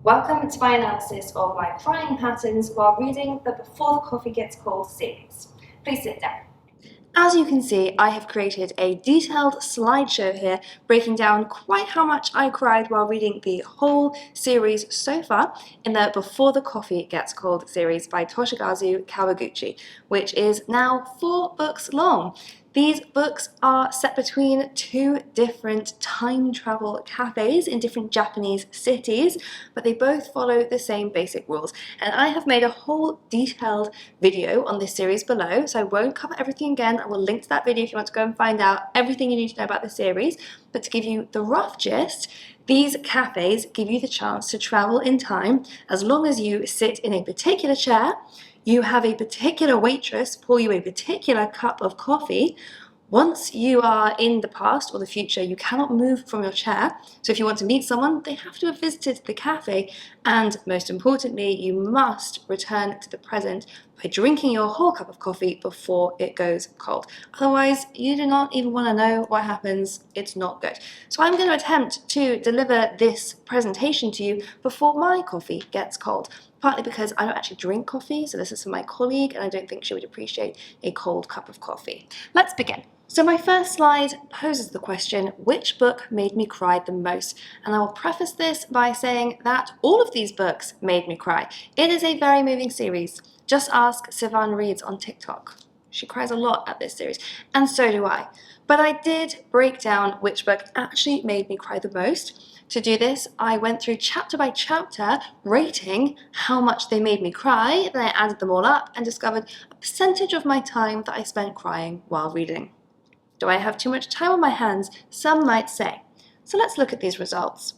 Welcome to my analysis of my crying patterns while reading the Before the Coffee Gets Cold series. Please sit down. As you can see, I have created a detailed slideshow here breaking down quite how much I cried while reading the whole series so far in the Before the Coffee Gets Cold series by Toshikazu Kawaguchi, which is now 4 books long. These books are set between 2 different time travel cafes in different Japanese cities, but they both follow the same basic rules. And I have made a whole detailed video on this series below, so I won't cover everything again. I will link to that video if you want to go and find out everything you need to know about the series. But to give you the rough gist, these cafes give you the chance to travel in time as long as you sit in a particular chair, you have a particular waitress pour you a particular cup of coffee. Once you are in the past or the future, you cannot move from your chair. So if you want to meet someone, they have to have visited the cafe. And most importantly, you must return to the present by drinking your whole cup of coffee before it goes cold. Otherwise, you do not even want to know what happens. It's not good. So I'm going to attempt to deliver this presentation to you before my coffee gets cold. Partly because I don't actually drink coffee, so this is for my colleague, and I don't think she would appreciate a cold cup of coffee. Let's begin. So my first slide poses the question, which book made me cry the most? And I will preface this by saying that all of these books made me cry. It is a very moving series. Just ask Sivan Reads on TikTok. She cries a lot at this series, and so do I. But I did break down which book actually made me cry the most. To do this, I went through chapter by chapter, rating how much they made me cry, then I added them all up and discovered a percentage of my time that I spent crying while reading. Do I have too much time on my hands? Some might say. So let's look at these results.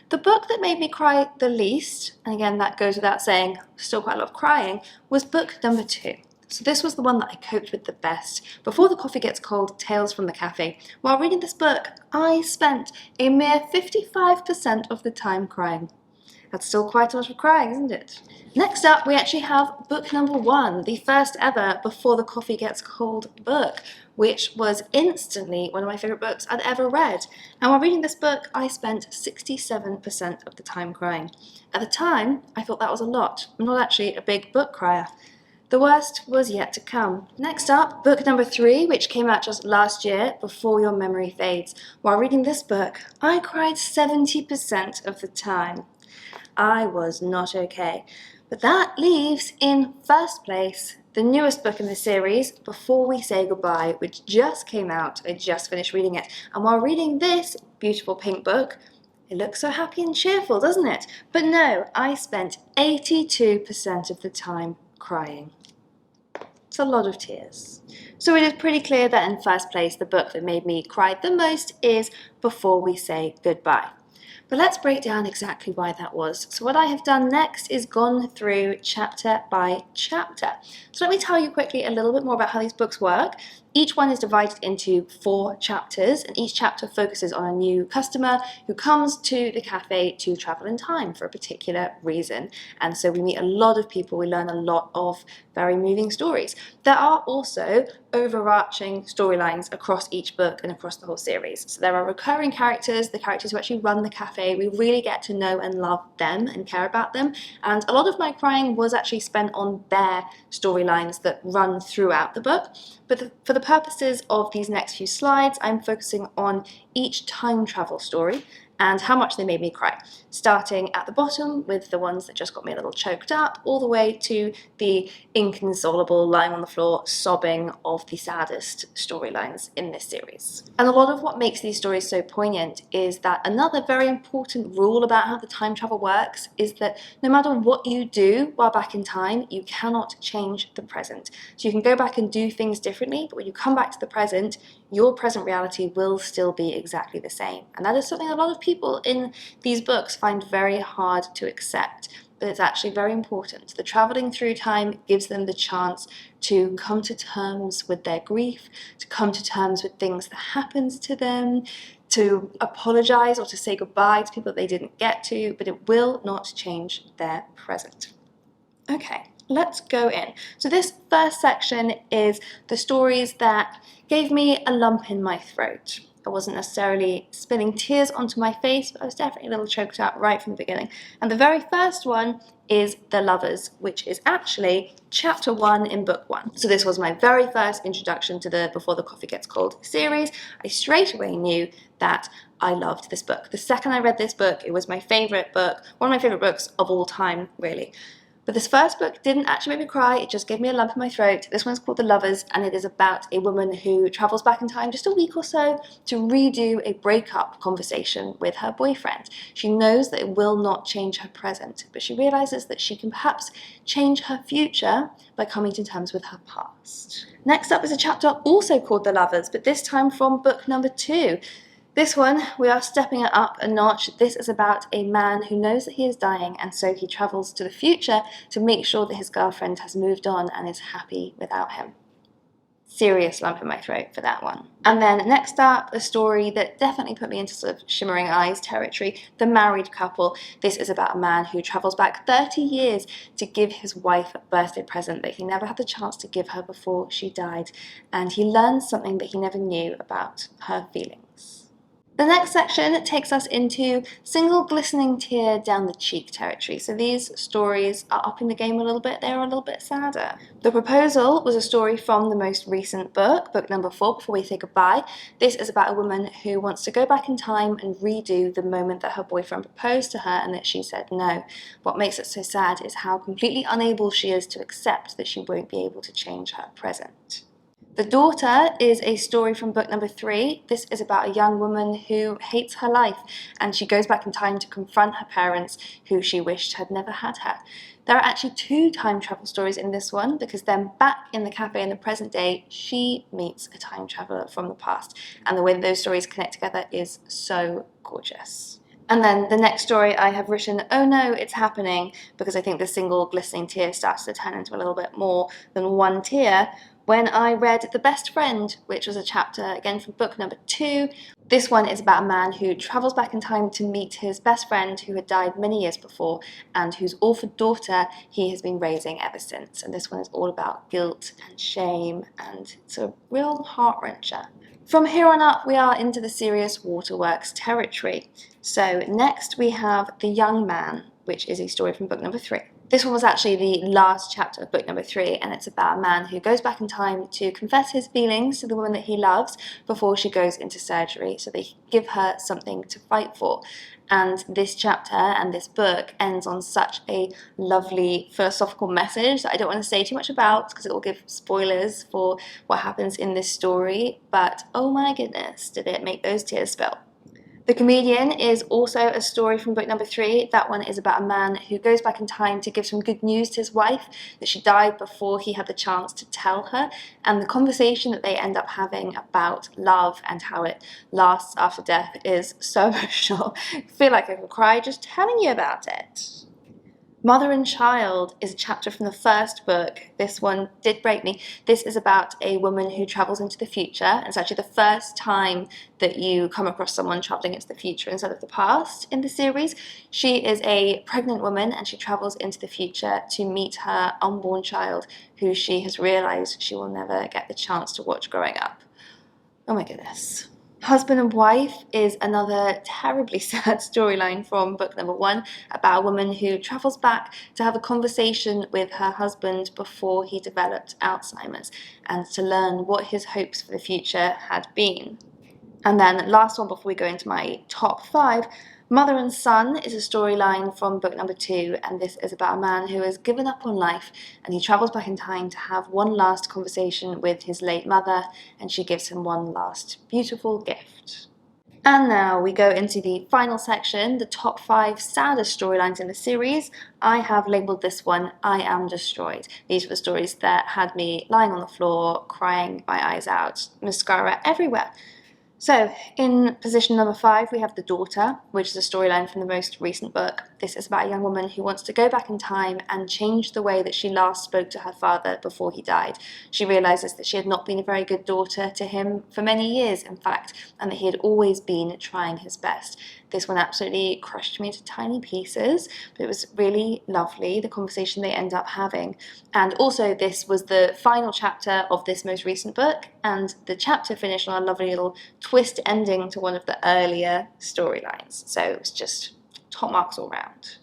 The book that made me cry the least, and again that goes without saying, still quite a lot of crying, was book number 2. So this was the one that I coped with the best. Before the Coffee Gets Cold, Tales from the Cafe. While reading this book, I spent a mere 55% of the time crying. That's still quite a lot of crying, isn't it? Next up, we actually have book number 1, the first ever Before the Coffee Gets Cold book, which was instantly one of my favourite books I'd ever read. And while reading this book, I spent 67% of the time crying. At the time, I thought that was a lot. I'm not actually a big book crier. The worst was yet to come. Next up, book number 3, which came out just last year, Before Your Memory Fades. While reading this book, I cried 70% of the time. I was not okay. But that leaves in first place the newest book in the series, Before We Say Goodbye, which just came out. I just finished reading it. And while reading this beautiful pink book, it looks so happy and cheerful, doesn't it? But no, I spent 82% of the time crying. It's a lot of tears. So it is pretty clear that in first place, the book that made me cry the most is Before We Say Goodbye. But let's break down exactly why that was. So what I have done next is gone through chapter by chapter. So let me tell you quickly a little bit more about how these books work. Each one is divided into 4 chapters, and each chapter focuses on a new customer who comes to the cafe to travel in time for a particular reason. And so we meet a lot of people, we learn a lot of very moving stories. There are also overarching storylines across each book and across the whole series. So there are recurring characters, the characters who actually run the cafe. We really get to know and love them and care about them. And a lot of my crying was actually spent on their storylines that run throughout the book. But for the purposes of these next few slides, I'm focusing on each time travel story and how much they made me cry, starting at the bottom with the ones that just got me a little choked up, all the way to the inconsolable, lying on the floor, sobbing of the saddest storylines in this series. And a lot of what makes these stories so poignant is that another very important rule about how the time travel works is that no matter what you do while back in time, you cannot change the present. So you can go back and do things differently, but when you come back to the present, your present reality will still be exactly the same. And that is something a lot of people in these books find very hard to accept, but it's actually very important. The traveling through time gives them the chance to come to terms with their grief, to come to terms with things that happened to them, to apologize or to say goodbye to people that they didn't get to, but it will not change their present. Okay, let's go in. So this first section is the stories that gave me a lump in my throat. I wasn't necessarily spilling tears onto my face, but I was definitely a little choked up right from the beginning. And the very first one is The Lovers, which is actually chapter 1 in book 1. So this was my very first introduction to the Before the Coffee Gets Cold series. I straight away knew that I loved this book. The second I read this book, it was my favourite book, one of my favourite books of all time, really. But this first book didn't actually make me cry, it just gave me a lump in my throat. This one's called The Lovers, and it is about a woman who travels back in time just a week or so to redo a breakup conversation with her boyfriend. She knows that it will not change her present, but she realises that she can perhaps change her future by coming to terms with her past. Next up is a chapter also called The Lovers, but this time from book number 2. This one, we are stepping it up a notch. This is about a man who knows that he is dying, and so he travels to the future to make sure that his girlfriend has moved on and is happy without him. Serious lump in my throat for that one. And then next up, a story that definitely put me into sort of shimmering eyes territory, The Married Couple. This is about a man who travels back 30 years to give his wife a birthday present that he never had the chance to give her before she died, and he learns something that he never knew about her feelings. The next section takes us into single glistening tear down the cheek territory. So these stories are upping the game a little bit, they're a little bit sadder. The Proposal was a story from the most recent book, book number 4, Before We Say Goodbye. This is about a woman who wants to go back in time and redo the moment that her boyfriend proposed to her and that she said no. What makes it so sad is how completely unable she is to accept that she won't be able to change her present. The Daughter is a story from book number 3. This is about a young woman who hates her life, and she goes back in time to confront her parents who she wished had never had her. There are actually 2 time travel stories in this one, because then back in the cafe in the present day, she meets a time traveller from the past, and the way that those stories connect together is so gorgeous. And then the next story I have written, oh no, it's happening, because I think the single glistening tear starts to turn into a little bit more than one tear, when I read The Best Friend, which was a chapter, again, from book number 2. This one is about a man who travels back in time to meet his best friend who had died many years before and whose orphaned daughter he has been raising ever since. And this one is all about guilt and shame, and it's a real heart-wrencher. From here on up, we are into the serious waterworks territory. So next we have The Young Man, which is a story from book number 3. This one was actually the last chapter of book number 3, and it's about a man who goes back in time to confess his feelings to the woman that he loves before she goes into surgery, so they give her something to fight for. And this chapter and this book ends on such a lovely philosophical message that I don't want to say too much about because it will give spoilers for what happens in this story, but oh my goodness, did it make those tears spill. The Comedian is also a story from book number 3. That one is about a man who goes back in time to give some good news to his wife, that she died before he had the chance to tell her, and the conversation that they end up having about love and how it lasts after death is so emotional. I feel like I could cry just telling you about it. Mother and Child is a chapter from the first book. This one did break me. This is about a woman who travels into the future. And it's actually the first time that you come across someone traveling into the future instead of the past in the series. She is a pregnant woman and she travels into the future to meet her unborn child who she has realized she will never get the chance to watch growing up. Oh my goodness. Husband and Wife is another terribly sad storyline from book number 1 about a woman who travels back to have a conversation with her husband before he developed Alzheimer's and to learn what his hopes for the future had been. And then last one before we go into my top 5, Mother and Son is a storyline from book number 2, and this is about a man who has given up on life and he travels back in time to have one last conversation with his late mother, and she gives him one last beautiful gift. And now we go into the final section, the top 5 saddest storylines in the series. I have labelled this one, I Am Destroyed. These were the stories that had me lying on the floor, crying my eyes out, mascara everywhere. So, in position number 5, we have The Daughter, which is a storyline from the most recent book. This is about a young woman who wants to go back in time and change the way that she last spoke to her father before he died. She realises that she had not been a very good daughter to him for many years, in fact, and that he had always been trying his best. This one absolutely crushed me to tiny pieces, but it was really lovely, the conversation they end up having. And also this was the final chapter of this most recent book, and the chapter finished on a lovely little twist ending to one of the earlier storylines. So it was just top marks all round.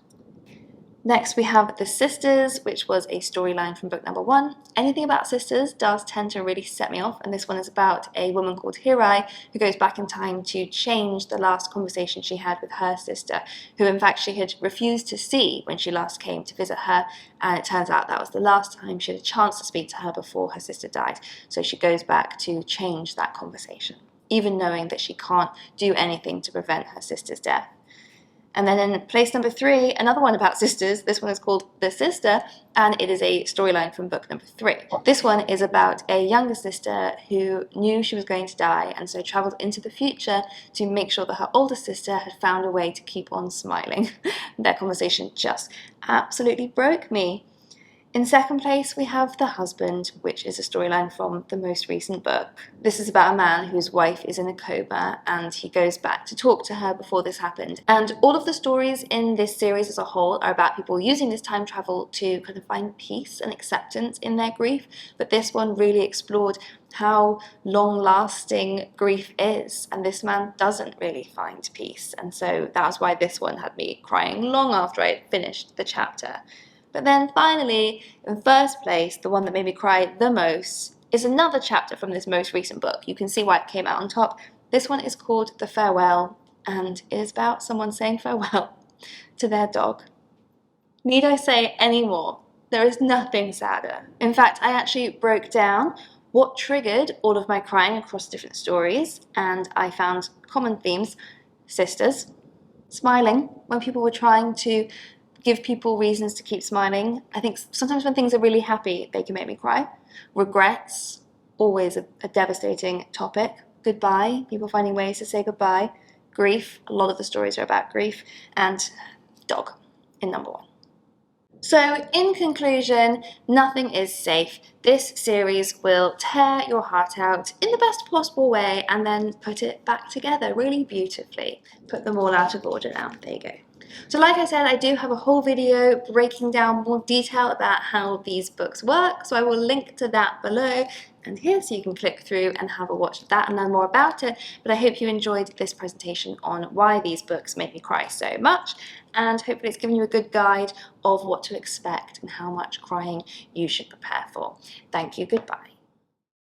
Next we have The Sisters, which was a storyline from book number 1. Anything about sisters does tend to really set me off, and this one is about a woman called Hirai who goes back in time to change the last conversation she had with her sister, who in fact she had refused to see when she last came to visit her, and it turns out that was the last time she had a chance to speak to her before her sister died. So she goes back to change that conversation, even knowing that she can't do anything to prevent her sister's death. And then in place number 3, another one about sisters. This one is called The Sister, and it is a storyline from book number 3. This one is about a younger sister who knew she was going to die, and so travelled into the future to make sure that her older sister had found a way to keep on smiling. Their conversation just absolutely broke me. In second place, we have The Husband, which is a storyline from the most recent book. This is about a man whose wife is in a coma, and he goes back to talk to her before this happened. And all of the stories in this series as a whole are about people using this time travel to kind of find peace and acceptance in their grief, but this one really explored how long-lasting grief is, and this man doesn't really find peace, and so that's why this one had me crying long after I had finished the chapter. But then finally, in first place, the one that made me cry the most is another chapter from this most recent book. You can see why it came out on top. This one is called The Farewell, and it is about someone saying farewell to their dog. Need I say any more? There is nothing sadder. In fact, I actually broke down what triggered all of my crying across different stories, and I found common themes: sisters, smiling when people were trying to give people reasons to keep smiling. I think sometimes when things are really happy, they can make me cry. Regrets, always a devastating topic. Goodbye, people finding ways to say goodbye. Grief, a lot of the stories are about grief. And dog in number 1. So in conclusion, nothing is safe. This series will tear your heart out in the best possible way and then put it back together really beautifully. Put them all out of order now. There you go. So like I said, I do have a whole video breaking down more detail about how these books work, so I will link to that below and here, so you can click through and have a watch of that and learn more about it. But I hope you enjoyed this presentation on why these books made me cry so much, and hopefully it's given you a good guide of what to expect and how much crying you should prepare for. Thank you, goodbye.